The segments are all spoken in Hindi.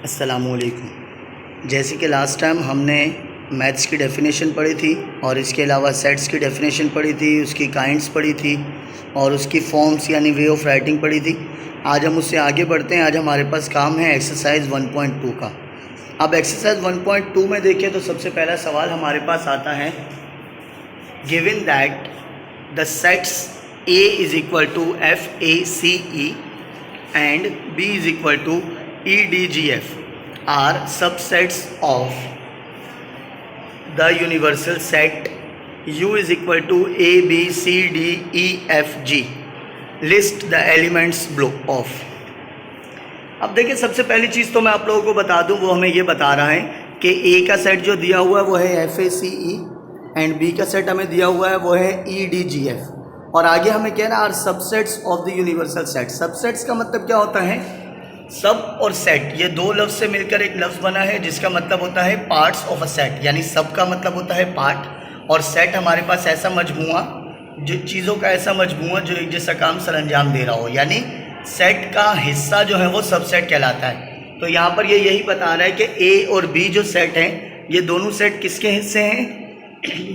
अस्सलामुअलैकुम। जैसे कि लास्ट टाइम हमने मैथ्स की डेफिनेशन पढ़ी थी और इसके अलावा सेट्स की डेफिनेशन पढ़ी थी, उसकी काइंड्स पढ़ी थी और उसकी फॉर्म्स यानी वे ऑफ राइटिंग पढ़ी थी। आज हम उससे आगे बढ़ते हैं। आज हमारे पास काम है एक्सरसाइज 1.2 का। अब एक्सरसाइज 1.2 में देखें तो सबसे पहला सवाल हमारे पास आता है, given that the sets A is equal to FACE and B is equal to EDGF are subsets of the universal set U is equal to A, B, C, D, E, F, G. List the elements below of. अब देखिए, सबसे पहली चीज़ तो मैं आप लोगों को बता दूं, वो हमें ये बता रहा है कि A का सेट जो दिया हुआ है वो है FACE एंड B का सेट हमें दिया हुआ है वो है EDGF। और आगे हमें कहना are subsets of the universal set. Subsets का मतलब क्या होता है? सब और सेट, ये दो लफ्ज़ से मिलकर एक लफ्ज़ बना है जिसका मतलब होता है पार्ट्स ऑफ अ सेट। यानी सब का मतलब होता है पार्ट और सेट हमारे पास ऐसा मजमूआ, जो चीज़ों का ऐसा मजमूआ जो एक जैसा काम सर अंजाम दे रहा हो, यानी सेट का हिस्सा जो है वो सबसेट कहलाता है। तो यहाँ पर ये यही बता रहा है कि ए और बी जो सेट हैं, ये दोनों सेट किसके हिस्से हैं?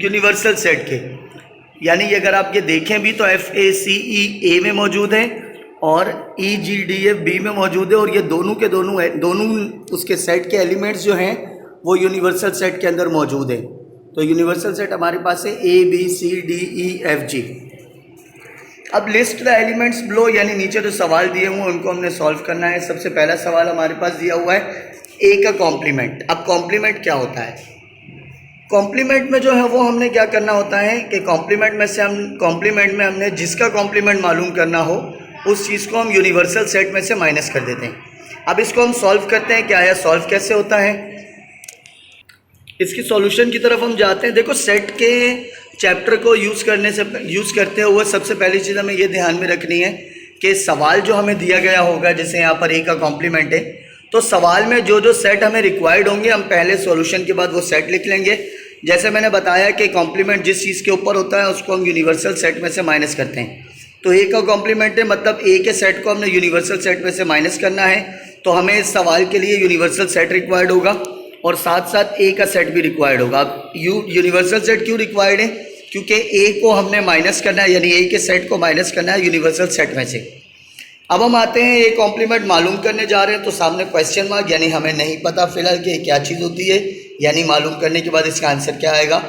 यूनिवर्सल सेट के। यानी अगर आप ये देखें भी तो FACE ए में मौजूद है और EGDF बी में मौजूद है, और ये दोनों के दोनों उसके सेट के एलिमेंट्स जो हैं वो यूनिवर्सल सेट के अंदर मौजूद है। तो यूनिवर्सल सेट हमारे पास है ABCDEFG। अब लिस्ट द एलिमेंट्स बिलो, यानी नीचे जो सवाल दिए हुए हैं उनको हमने सॉल्व करना है। सबसे पहला सवाल हमारे पास दिया हुआ है A का कॉम्प्लीमेंट। अब कॉम्प्लीमेंट क्या होता है? कॉम्प्लीमेंट में जो है वो हमने क्या करना होता है कि कॉम्प्लीमेंट में हमने जिसका कॉम्प्लीमेंट मालूम करना हो उस चीज़ को हम यूनिवर्सल सेट में से माइनस कर देते हैं। अब इसको हम सॉल्व करते हैं। क्या है, सॉल्व कैसे होता है? इसकी सॉल्यूशन की तरफ हम जाते हैं। देखो, सेट के चैप्टर को यूज़ करते हुए सबसे पहली चीज़ हमें ये ध्यान में रखनी है कि सवाल जो हमें दिया गया होगा, जैसे यहाँ पर A का कॉम्प्लीमेंट है, तो सवाल में जो जो सेट हमें रिक्वायर्ड होंगे हम पहले सॉल्यूशन के बाद वो सेट लिख लेंगे। जैसे मैंने बताया कि कॉम्प्लीमेंट जिस चीज़ के ऊपर होता है उसको हम यूनिवर्सल सेट में से माइनस करते हैं। तो A का कॉम्प्लीमेंट है, मतलब A के सेट को हमने यूनिवर्सल सेट में से माइनस करना है। तो हमें इस सवाल के लिए यूनिवर्सल सेट रिक्वायर्ड होगा और साथ साथ A का सेट भी रिक्वायर्ड होगा। अब यूनिवर्सल सेट क्यों रिक्वायर्ड है? क्योंकि A को हमने माइनस करना है, यानी A के सेट को माइनस करना है यूनिवर्सल सेट में से। अब हम आते हैं A कॉम्प्लीमेंट मालूम करने जा रहे हैं, तो सामने क्वेश्चन मार्क, यानी हमें नहीं पता फिलहाल कि क्या चीज़ होती है, यानी मालूम करने के बाद इसका आंसर क्या आएगा।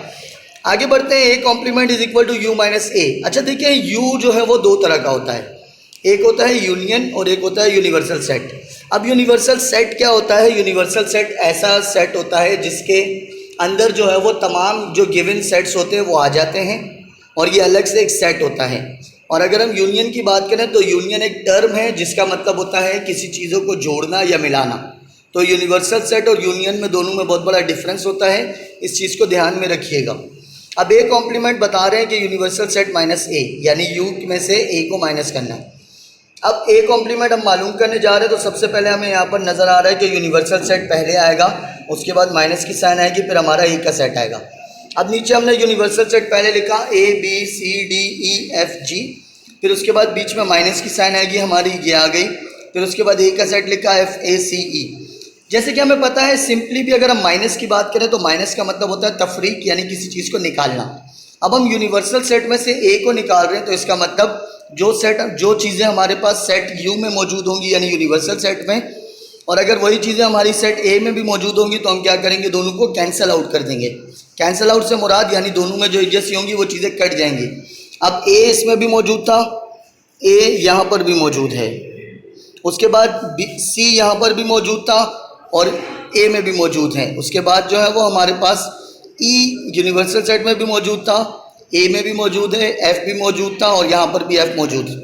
आगे बढ़ते हैं। A complement is equal to U minus A। अच्छा देखिए, U जो है वो दो तरह का होता है, एक होता है यूनियन और एक होता है यूनिवर्सल सेट। अब यूनिवर्सल सेट क्या होता है? यूनिवर्सल सेट ऐसा सेट होता है जिसके अंदर जो है वो तमाम जो गिवन सेट्स होते हैं वो आ जाते हैं और ये अलग से एक सेट होता है। और अगर हम यूनियन की बात करें तो यूनियन एक टर्म है जिसका मतलब होता है किसी चीज़ों को जोड़ना या मिलाना। तो यूनिवर्सल सेट और यूनियन में दोनों में बहुत बड़ा डिफरेंस होता है, इस चीज़ को ध्यान में रखिएगा। अब A कॉम्प्लीमेंट बता रहे हैं कि यूनिवर्सल सेट माइनस A, यानी U में से A को माइनस करना है। अब A कॉम्प्लीमेंट हम मालूम करने जा रहे हैं, तो सबसे पहले हमें यहाँ पर नज़र आ रहा है कि यूनिवर्सल सेट पहले आएगा, उसके बाद माइनस की साइन आएगी, फिर हमारा A का सेट आएगा। अब नीचे हमने यूनिवर्सल सेट पहले लिखा ABCDEFG, फिर उसके बाद बीच में माइनस की साइन आएगी हमारी, ये आ गई। फिर उसके बाद A का सेट लिखा FACE। जैसे कि हमें पता है, सिंपली भी अगर हम माइनस की बात करें तो माइनस का मतलब होता है तफरीक, यानी किसी चीज़ को निकालना। अब हम यूनिवर्सल सेट में से A को निकाल रहे हैं, तो इसका मतलब जो चीज़ें हमारे पास सेट U में मौजूद होंगी यानी यूनिवर्सल सेट में, और अगर वही चीज़ें हमारी सेट A में भी मौजूद होंगी तो हम क्या करेंगे, दोनों को कैंसिल आउट कर देंगे। कैंसिल आउट से मुराद यानी दोनों में जो जैसी होंगी वो चीज़ें कट जाएंगी। अब A इसमें भी मौजूद था, A यहाँ पर भी मौजूद है, उसके बाद C यहाँ पर भी मौजूद था और A में भी मौजूद है। उसके बाद जो है वो हमारे पास E यूनिवर्सल सेट में भी मौजूद था, A में भी मौजूद है, F भी मौजूद था और यहाँ पर भी F मौजूद है।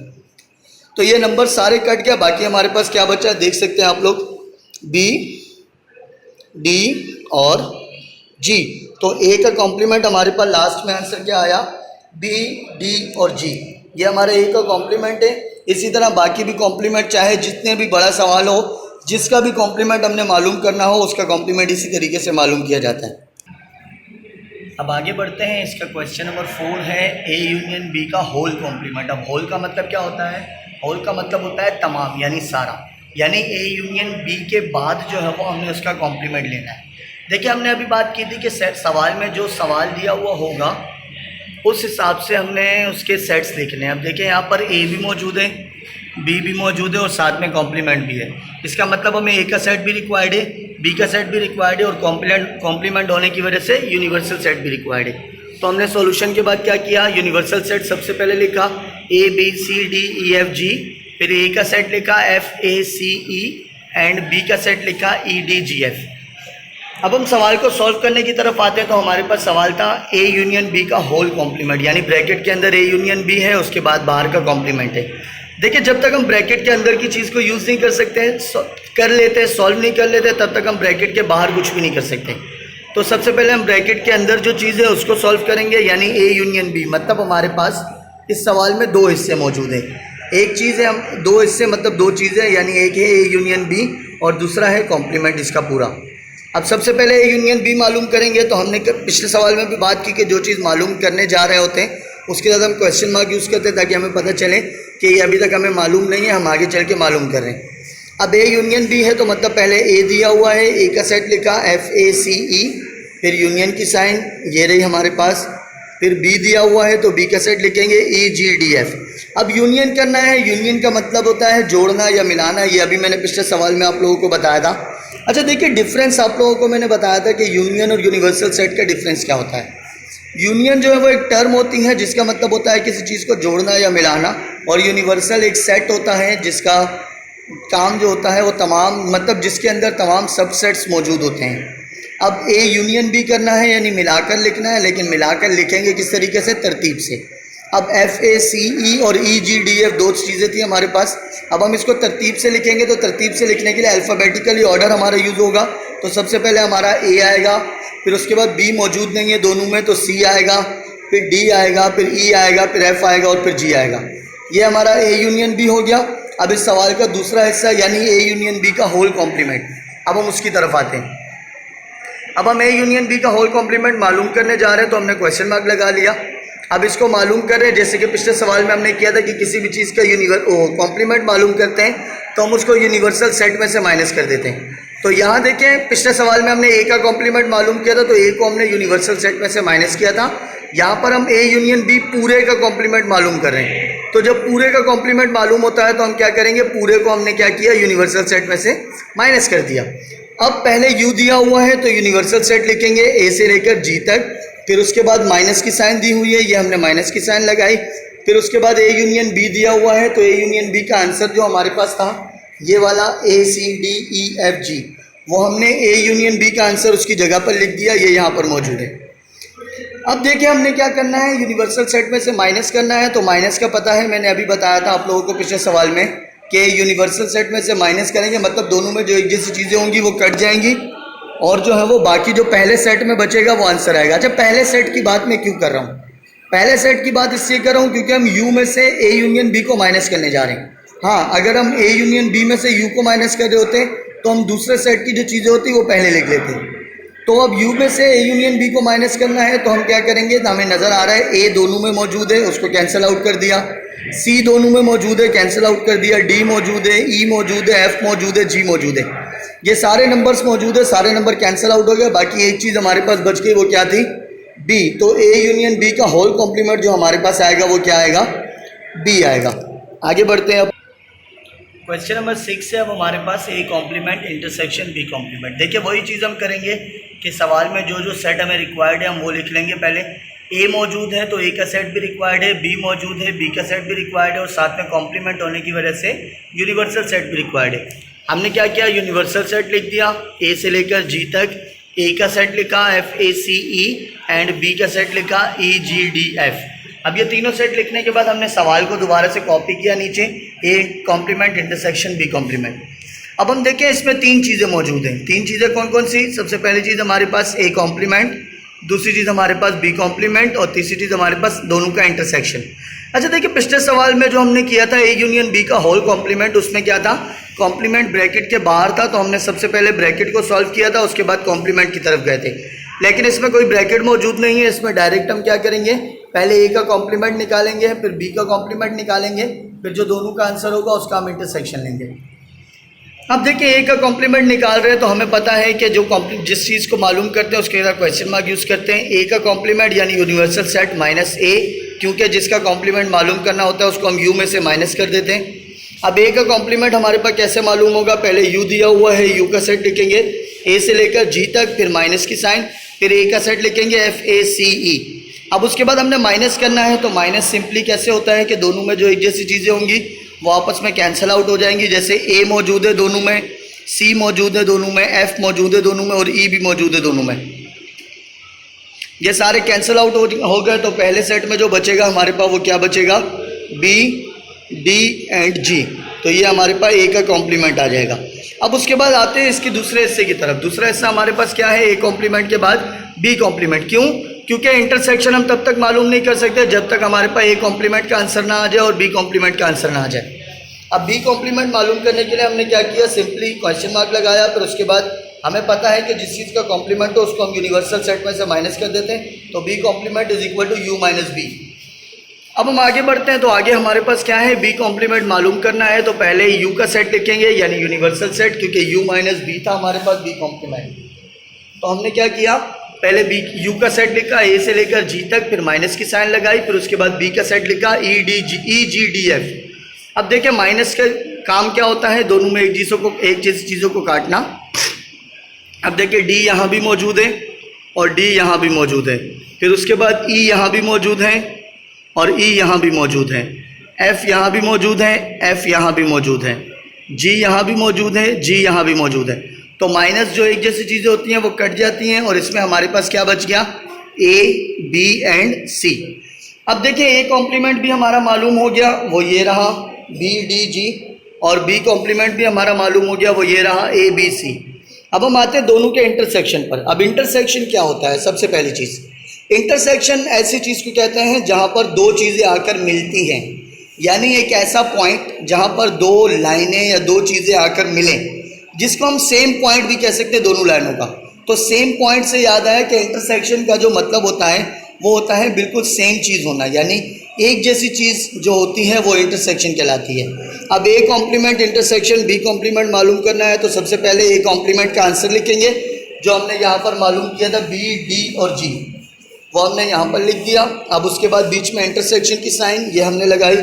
तो ये नंबर सारे कट गया, बाकी हमारे पास क्या बचा है देख सकते हैं आप लोग, B, D और G। तो A का कॉम्प्लीमेंट हमारे पास लास्ट में आंसर क्या आया, B, D और G। ये हमारे A का कॉम्प्लीमेंट है। इसी तरह बाकी भी कॉम्प्लीमेंट, चाहे जितने भी बड़ा सवाल हो, जिसका भी कॉम्प्लीमेंट हमने मालूम करना हो उसका कॉम्प्लीमेंट इसी तरीके से मालूम किया जाता है। अब आगे बढ़ते हैं। इसका क्वेश्चन नंबर 4 है A यूनियन B का होल कॉम्प्लीमेंट। अब होल का मतलब क्या होता है? होल का मतलब होता है तमाम, यानी सारा। यानी ए यूनियन बी के बाद जो है वो हमने उसका कॉम्प्लीमेंट लेना है। देखिए हमने अभी बात की थी कि सवाल में जो सवाल दिया हुआ होगा उस हिसाब से हमने उसके सेट्स लिखने हैं। अब देखिए यहाँ पर ए भी मौजूद है, बी भी मौजूद है और साथ में कॉम्प्लीमेंट भी है। इसका मतलब हमें ए का सेट भी रिक्वायर्ड है, बी का सेट भी रिक्वायर्ड है और कॉम्प्लीमेंट होने की वजह से यूनिवर्सल सेट भी रिक्वायर्ड है। तो हमने सॉल्यूशन के बाद क्या किया, यूनिवर्सल सेट सबसे पहले लिखा A B C D E F G, फिर ए का सेट लिखा F A C E and B का सेट लिखा ई डी जी एफ। अब हम सवाल को सॉल्व करने की तरफ आते हैं। तो हमारे पास सवाल था ए यूनियन बी का होल कॉम्प्लीमेंट, यानी ब्रैकेट के अंदर ए यूनियन बी है, उसके बाद बाहर का कॉम्प्लीमेंट है। देखिए जब तक हम ब्रैकेट के अंदर की चीज़ को यूज़ नहीं कर सकते हैं, कर लेते हैं, सॉल्व नहीं कर लेते, तब तक हम ब्रैकेट के बाहर कुछ भी नहीं कर सकते। तो सबसे पहले हम ब्रैकेट के अंदर जो चीज़ है उसको सॉल्व करेंगे, यानी ए यूनियन बी। मतलब हमारे पास इस सवाल में दो हिस्से मौजूद हैं। एक चीज़ है, हम दो हिस्से मतलब दो चीज़ें, यानी एक है ए यूनियन बी और दूसरा है कॉम्प्लीमेंट इसका पूरा। अब सबसे पहले ए यूनियन बी मालूम करेंगे। तो हमने पिछले सवाल में भी बात की कि जो चीज़ मालूम करने जा रहे होते हैं उसके साथ हम क्वेश्चन मार्क यूज़ करते हैं ताकि हमें पता चले कि ये अभी तक हमें मालूम नहीं है, हम आगे चल के मालूम कर रहे हैं। अब ए यूनियन बी है तो मतलब पहले ए दिया हुआ है, ए का सेट लिखा एफ ए सी ई, फिर यूनियन की साइन ये रही हमारे पास, फिर बी दिया हुआ है तो बी का सेट लिखेंगे ई जी डी एफ। अब यूनियन करना है, यूनियन का मतलब होता है जोड़ना या मिलाना, ये अभी मैंने पिछले सवाल में आप लोगों को बताया था। अच्छा देखिए डिफरेंस आप लोगों को मैंने बताया था कि यूनियन और यूनिवर्सल सेट का डिफरेंस क्या होता है। यूनियन जो है वो एक टर्म होती है जिसका मतलब होता है किसी चीज़ को जोड़ना या मिलाना, और यूनिवर्सल एक सेट होता है जिसका काम जो होता है वो तमाम मतलब जिसके अंदर तमाम सबसेट्स मौजूद होते हैं। अब ए यूनियन भी करना है यानी मिलाकर लिखना है, लेकिन मिलाकर लिखेंगे किस तरीके से, तरतीब से। अब एफ ए सी ई और ई जी डी एफ दो चीज़ें थी हमारे पास, अब हम इसको तरतीब से लिखेंगे। तो तरतीब से लिखने के लिए अल्फ़ाबेटिकली ऑर्डर हमारा यूज़ होगा। तो सबसे पहले हमारा ए आएगा, फिर उसके बाद बी मौजूद नहीं है दोनों में तो सी आएगा, फिर डी आएगा, फिर ई आएगा, फिर एफ आएगा और फिर जी आएगा। ये हमारा ए यूनियन बी हो गया। अब इस सवाल का दूसरा हिस्सा यानी ए यूनियन बी का होल कॉम्प्लीमेंट, अब हम उसकी तरफ आते हैं। अब हम ए यूनियन बी का होल कॉम्प्लीमेंट मालूम करने जा रहे हैं तो हमने क्वेश्चन मार्क लगा लिया। अब इसको मालूम कर रहे हैं, जैसे कि पिछले सवाल में हमने किया था कि किसी भी चीज़ का कॉम्प्लीमेंट मालूम करते हैं तो हम उसको यूनिवर्सल सेट में से माइनस कर देते हैं। तो यहाँ देखें पिछले सवाल में हमने ए का कॉम्प्लीमेंट मालूम किया था तो ए को हमने यूनिवर्सल सेट में से माइनस किया था। यहाँ पर हम ए यूनियन बी पूरे का कॉम्प्लीमेंट मालूम कर रहे हैं। तो जब पूरे का कॉम्प्लीमेंट मालूम होता है तो हम क्या करेंगे, पूरे को हमने क्या किया, यूनिवर्सल सेट में से माइनस कर दिया। अब पहले यू दिया हुआ है तो यूनिवर्सल सेट लिखेंगे ए से लेकर जी तक, फिर उसके बाद माइनस की साइन दी हुई है, ये हमने माइनस की साइन लगाई। फिर उसके बाद ए यूनियन बी दिया हुआ है तो ए यूनियन बी का आंसर जो हमारे पास था ये वाला ए सी डी ई एफ जी, वो हमने ए यूनियन बी का आंसर उसकी जगह पर लिख दिया, ये यहाँ पर मौजूद है। अब देखिए हमने क्या करना है, यूनिवर्सल सेट में से माइनस करना है। तो माइनस का पता है, मैंने अभी बताया था आप लोगों को पिछले सवाल में कि यूनिवर्सल सेट में से माइनस करेंगे मतलब दोनों में जो एक जैसी चीज़ें होंगी वो कट जाएंगी और जो है वो बाकी जो पहले सेट में बचेगा वो आंसर आएगा। अच्छा पहले सेट की बात मैं क्यों कर रहा हूँ, पहले सेट की बात इसलिए कर रहा हूँ क्योंकि हम यू में से ए यूनियन बी को माइनस करने जा रहे हैं। हाँ अगर हम ए यूनियन बी में से यू को माइनस कर रहे होते तो हम दूसरे सेट की जो चीज़ें होती वो पहले लिख लेते। तो अब यू में से ए यूनियन बी को माइनस करना है तो हम क्या करेंगे, तो हमें नज़र आ रहा है ए दोनों में मौजूद है, उसको कैंसिल आउट कर दिया, सी दोनों में मौजूद है, कैंसिल आउट कर दिया, डी मौजूद है, ई मौजूद है, एफ मौजूद है, जी मौजूद है, ये सारे नंबर्स मौजूद है, सारे नंबर कैंसिल आउट हो गए। बाकी एक चीज़ हमारे पास बच गई, वो क्या थी, बी। तो ए यूनियन बी का होल कॉम्प्लीमेंट जो हमारे पास आएगा वो क्या आएगा, बी आएगा। आगे बढ़ते हैं। अब क्वेश्चन नंबर 6 है, अब हमारे पास A complement intersection B complement. देखिए वही चीज़ हम करेंगे कि सवाल में जो जो सेट हमें रिक्वायर्ड है हम वो लिख लेंगे। पहले ए मौजूद है तो ए का सेट भी रिक्वायर्ड है, बी मौजूद है, बी का सेट भी रिक्वायर्ड है और साथ में कॉम्प्लीमेंट होने की वजह से यूनिवर्सल सेट भी रिक्वायर्ड है। हमने क्या किया, यूनिवर्सल सेट लिख दिया ए से लेकर जी तक, ए का सेट लिखा F A C E and B का सेट लिखा ई जी डी एफ। अब ये तीनों सेट लिखने के बाद हमने सवाल को दोबारा से कॉपी किया नीचे, A complement intersection B complement. अब हम देखें इसमें तीन चीज़ें मौजूद हैं। तीन चीज़ें कौन कौन सी, सबसे पहली चीज़ हमारे पास ए कॉम्प्लीमेंट, दूसरी चीज़ हमारे पास बी कॉम्प्लीमेंट और तीसरी चीज़ हमारे पास दोनों का इंटरसेक्शन। अच्छा देखिए पिछले सवाल में जो हमने किया था ए यूनियन बी का होल कॉम्प्लीमेंट, उसमें क्या था, कॉम्प्लीमेंट ब्रैकेट के बाहर था तो हमने सबसे पहले ब्रैकेट को सॉल्व किया था, उसके बाद कॉम्प्लीमेंट की तरफ गए थे। लेकिन इसमें कोई ब्रैकेट मौजूद नहीं है, इसमें डायरेक्ट हम क्या करेंगे, पहले ए का कॉम्प्लीमेंट निकालेंगे, फिर बी का कॉम्प्लीमेंट निकालेंगे, फिर जो दोनों का आंसर होगा उसका हम इंटरसेक्शन लेंगे। अब देखिए ए का कॉम्प्लीमेंट निकाल रहे हैं तो हमें पता है कि जो जिस चीज़ को मालूम करते हैं उसके साथ क्वेश्चन मार्क यूज़ करते हैं। ए का कॉम्प्लीमेंट यानी यूनिवर्सल सेट माइनस ए, क्योंकि जिसका कॉम्प्लीमेंट मालूम करना होता है उसको हम यू में से माइनस कर देते हैं। अब ए का कॉम्प्लीमेंट हमारे पास कैसे मालूम होगा, पहले यू दिया हुआ है, यू का सेट लिखेंगे ए से लेकर जी तक, फिर माइनस की साइन, फिर ए का सेट लिखेंगे FACE। अब उसके बाद हमने माइनस करना है तो माइनस सिंपली कैसे होता है कि दोनों में जो एक जैसी चीज़ें होंगी वो आपस में कैंसिल आउट हो जाएंगी। जैसे ए मौजूद है दोनों में, सी मौजूद है दोनों में, एफ मौजूद है दोनों में और ई भी मौजूद है दोनों में। ये सारे कैंसिल आउट हो गए तो पहले सेट में जो बचेगा हमारे पास वो क्या बचेगा, बी, डी एंड जी। तो ये हमारे पास ए का कॉम्प्लीमेंट आ जाएगा। अब उसके बाद आते हैं इसके दूसरे हिस्से की तरफ। दूसरा हिस्सा हमारे पास क्या है, ए कॉम्प्लीमेंट के बाद बी कॉम्प्लीमेंट। क्यों? क्योंकि इंटरसेक्शन हम तब तक मालूम नहीं कर सकते जब तक हमारे पास ए कॉम्प्लीमेंट का आंसर ना आ जाए और बी कॉम्प्लीमेंट का आंसर ना आ जाए। अब बी कॉम्प्लीमेंट मालूम करने के लिए हमने क्या किया, सिंपली क्वेश्चन मार्क लगाया, फिर उसके बाद हमें पता है कि जिस चीज़ का कॉम्प्लीमेंट हो उसको हम यूनिवर्सल सेट में से माइनस कर देते हैं, तो B complement is equal to U minus B. अब हम आगे बढ़ते हैं तो आगे हमारे पास क्या है, बी कॉम्प्लीमेंट मालूम करना है तो पहले यू का सेट लिखेंगे यानी यूनिवर्सल सेट, क्योंकि यू माइनस बी था हमारे पास बी कॉम्प्लीमेंट। तो हमने क्या किया, पहले बी यू का सेट लिखा ए से लेकर जी तक, फिर माइनस की साइन लगाई, फिर उसके बाद बी का सेट लिखा ई जी डी एफ। अब देखिए माइनस का काम क्या होता है, दोनों में एक जैसी चीज़ों को काटना। अब देखिए डी यहाँ भी मौजूद है और डी यहाँ भी मौजूद है, फिर उसके बाद ई यहाँ भी मौजूद है और ई यहाँ भी मौजूद है, एफ यहाँ भी मौजूद है, एफ यहाँ भी मौजूद है, जी यहाँ भी मौजूद है, जी यहाँ भी मौजूद है। तो माइनस जो एक जैसी चीज़ें होती हैं वो कट जाती हैं और इसमें हमारे पास क्या बच गया, ए, बी एंड सी। अब देखिए ए कॉम्प्लीमेंट भी हमारा मालूम हो गया, वो ये रहा बी डी जी, और बी कॉम्प्लीमेंट भी हमारा मालूम हो गया, वो ये रहा ए बी सी। अब हम आते हैं दोनों के इंटरसेक्शन पर। अब इंटरसेक्शन क्या होता है, सबसे पहली चीज़ इंटरसेक्शन ऐसी चीज़ को कहते हैं जहाँ पर दो चीज़ें आकर मिलती हैं, यानी एक ऐसा पॉइंट जहाँ पर दो लाइनें या दो चीज़ें आकर मिलें, जिसको हम सेम पॉइंट भी कह सकते हैं दोनों लाइनों का। तो सेम पॉइंट से याद आया कि इंटरसेक्शन का जो मतलब होता है वो होता है बिल्कुल सेम चीज़ होना, यानी एक जैसी चीज़ जो होती है वो इंटरसेक्शन कहलाती है। अब A complement intersection B complement मालूम करना है तो सबसे पहले ए कॉम्प्लीमेंट का आंसर लिखेंगे जो हमने यहाँ पर मालूम किया था, बी डी और जी, वो हमने यहाँ पर लिख दिया। अब उसके बाद बीच में इंटरसेक्शन की साइन ये हमने लगाई।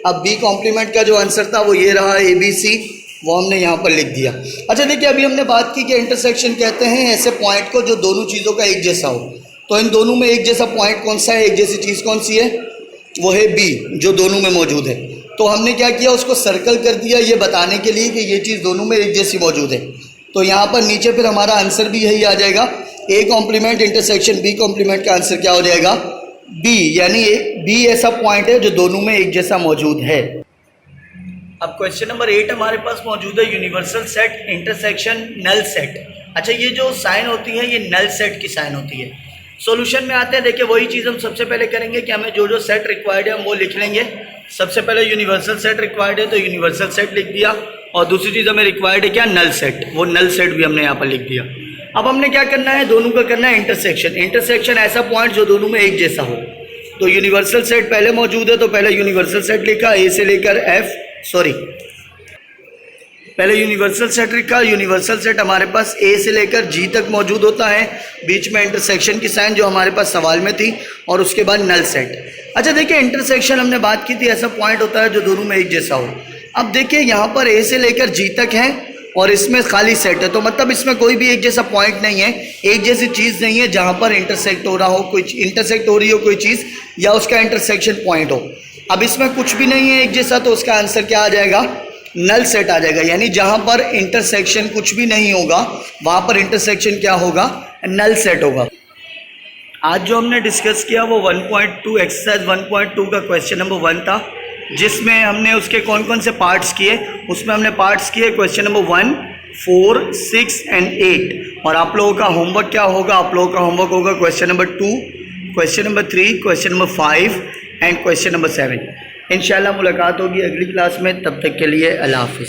अब बी कॉम्प्लीमेंट का जो आंसर था वो ये रहा ए बी सी, वो हमने यहाँ पर लिख दिया। अच्छा देखिए अभी हमने बात की कि इंटरसेक्शन कहते हैं ऐसे पॉइंट को जो दोनों चीज़ों का एक जैसा हो। तो इन दोनों में एक जैसा पॉइंट कौन सा है, एक जैसी चीज़ कौन सी है, वो है बी जो दोनों में मौजूद है। तो हमने क्या किया, उसको सर्कल कर दिया ये बताने के लिए कि ये चीज़ दोनों में एक जैसी मौजूद है। तो यहाँ पर नीचे फिर हमारा आंसर भी यही आ जाएगा, A complement intersection B complement का आंसर क्या हो जाएगा, बी, यानी बी ऐसा पॉइंट है जो दोनों में एक जैसा मौजूद है। अब क्वेश्चन नंबर 8 हमारे पास मौजूद है, universal set intersection null set. अच्छा ये जो साइन होती है ये नल सेट की साइन होती है। सॉल्यूशन में आते हैं, देखिए वही चीज़ हम सबसे पहले करेंगे कि हमें जो जो सेट रिक्वायर्ड है हम वो लिख लेंगे। सबसे पहले यूनिवर्सल सेट रिक्वायर्ड है तो यूनिवर्सल सेट लिख दिया, और दूसरी चीज़ हमें रिक्वायर्ड है क्या, नल सेट, वो नल सेट भी हमने यहाँ पर लिख दिया। अब हमने क्या करना है, दोनों का करना है इंटरसेक्शन। इंटरसेक्शन ऐसा पॉइंट जो दोनों में एक जैसा हो। तो यूनिवर्सल सेट पहले मौजूद है तो पहले यूनिवर्सल सेट लिखा, ए से लेकर एफ, पहले यूनिवर्सल सेट लिखा। यूनिवर्सल सेट हमारे पास ए से लेकर जी तक मौजूद होता है, बीच में इंटरसेक्शन की साइन जो हमारे पास सवाल में थी, और उसके बाद नल सेट। अच्छा देखिए इंटरसेक्शन हमने बात की थी ऐसा पॉइंट होता है जो दोनों में एक जैसा हो। अब देखिए यहाँ पर ए से लेकर जी तक है और इसमें खाली सेट है, तो मतलब इसमें कोई भी एक जैसा पॉइंट नहीं है, एक जैसी चीज़ नहीं है जहाँ पर इंटरसेक्ट हो रहा हो, कोई इंटरसेक्ट हो रही हो कोई चीज़ या उसका इंटरसेक्शन पॉइंट हो। अब इसमें कुछ भी नहीं है एक जैसा, तो उसका आंसर क्या आ जाएगा, नल सेट आ जाएगा। यानी जहाँ पर इंटरसेक्शन कुछ भी नहीं होगा वहाँ पर इंटरसेक्शन क्या होगा, नल सेट होगा। आज जो हमने डिस्कस किया वो 1.2 एक्सरसाइज 1.2 का क्वेश्चन नंबर 1 था, जिसमें हमने उसके कौन कौन से पार्ट्स किए। उसमें हमने पार्ट्स किए क्वेश्चन नंबर 1, 4, 6 एंड 8। और आप लोगों का होमवर्क क्या होगा, आप लोगों का होमवर्क होगा question number 2, question number 3, question number 5 and question number 7। इंशाल्लाह मुलाकात होगी अगली क्लास में, तब तक के लिए अल्लाह हाफिज़।